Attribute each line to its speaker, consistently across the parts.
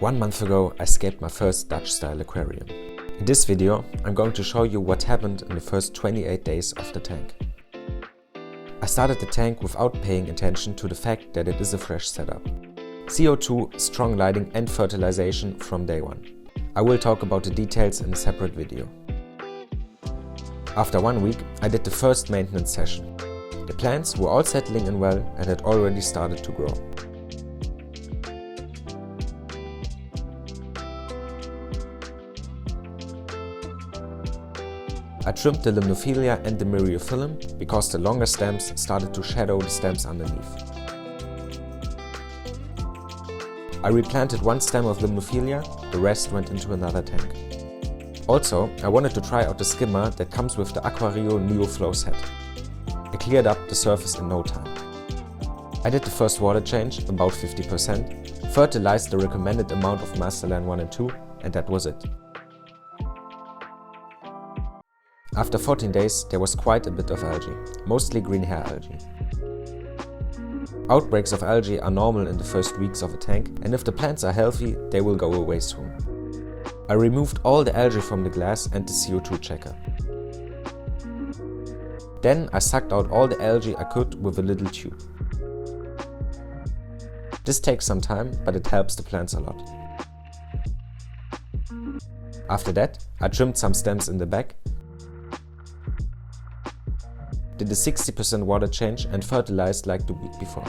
Speaker 1: 1 month ago, I scaped my first Dutch-style aquarium. In this video, I'm going to show you what happened in the first 28 days of the tank. I started the tank without paying attention to the fact that it is a fresh setup. CO2, strong lighting and fertilization from day one. I will talk about the details in a separate video. After 1 week, I did the first maintenance session. The plants were all settling in well and had already started to grow. I trimmed the Limnophilia and the Myriophyllum because the longer stems started to shadow the stems underneath. I replanted one stem of Limnophilia, the rest went into another tank. Also, I wanted to try out the skimmer that comes with the Aquario Neo Flow set. It cleared up the surface in no time. I did the first water change, about 50%, fertilized the recommended amount of Masterland 1 and 2, and that was it. After 14 days, there was quite a bit of algae, mostly green hair algae. Outbreaks of algae are normal in the first weeks of a tank, and if the plants are healthy, they will go away soon. I removed all the algae from the glass and the CO2 checker. Then I sucked out all the algae I could with a little tube. This takes some time, but it helps the plants a lot. After that, I trimmed some stems in the back, did a 60% water change and fertilized like the week before.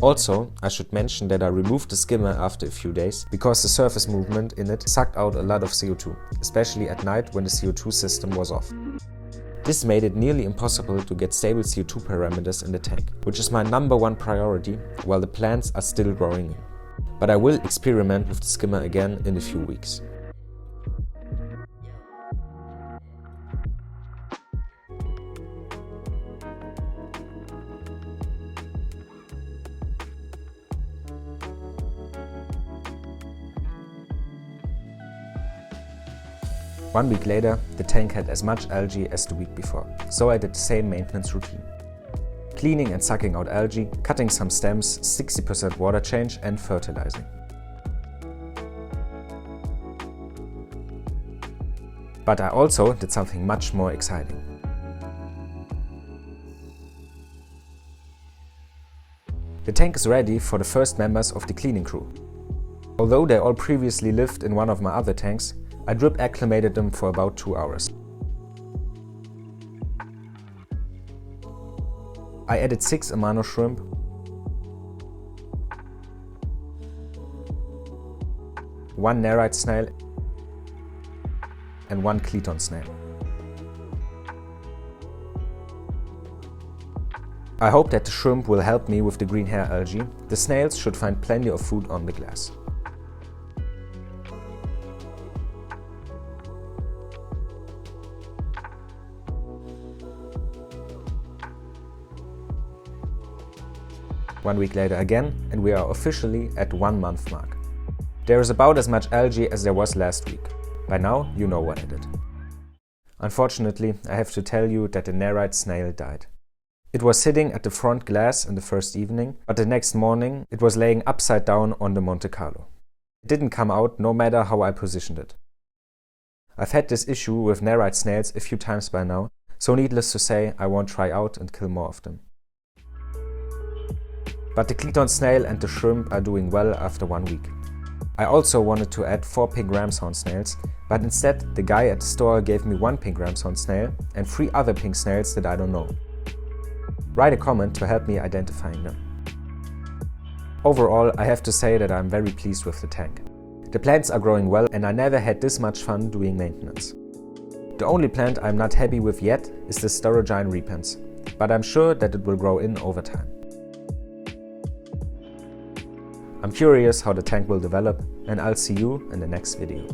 Speaker 1: Also, I should mention that I removed the skimmer after a few days because the surface movement in it sucked out a lot of CO2, especially at night when the CO2 system was off. This made it nearly impossible to get stable CO2 parameters in the tank, which is my #1 priority while the plants are still growing in. But I will experiment with the skimmer again in a few weeks. One week later, the tank had as much algae as the week before, so I did the same maintenance routine. Cleaning and sucking out algae, cutting some stems, 60% water change and fertilizing. But I also did something much more exciting. The tank is ready for the first members of the cleaning crew. Although they all previously lived in one of my other tanks, I drip acclimated them for about 2 hours. I added 6 amano shrimp, 1 nerite snail and 1 Cleton snail. I hope that the shrimp will help me with the green hair algae. The snails should find plenty of food on the glass. One week later again, and we are officially at 1 month mark. There is about as much algae as there was last week. By now, you know what I did. Unfortunately, I have to tell you that the nerite snail died. It was sitting at the front glass in the first evening, but the next morning it was laying upside down on the Monte Carlo. It didn't come out no matter how I positioned it. I've had this issue with nerite snails a few times by now, so needless to say, I won't try out and kill more of them. But the Cleton snail and the shrimp are doing well after 1 week. I also wanted to add 4 pink ramshorn snails, but instead the guy at the store gave me 1 pink ramshorn snail and 3 other pink snails that I don't know. Write a comment to help me identifying them. Overall, I have to say that I'm very pleased with the tank. The plants are growing well and I never had this much fun doing maintenance. The only plant I'm not happy with yet is the Staurogyne repens, but I'm sure that it will grow in over time. I'm curious how the tank will develop, and I'll see you in the next video.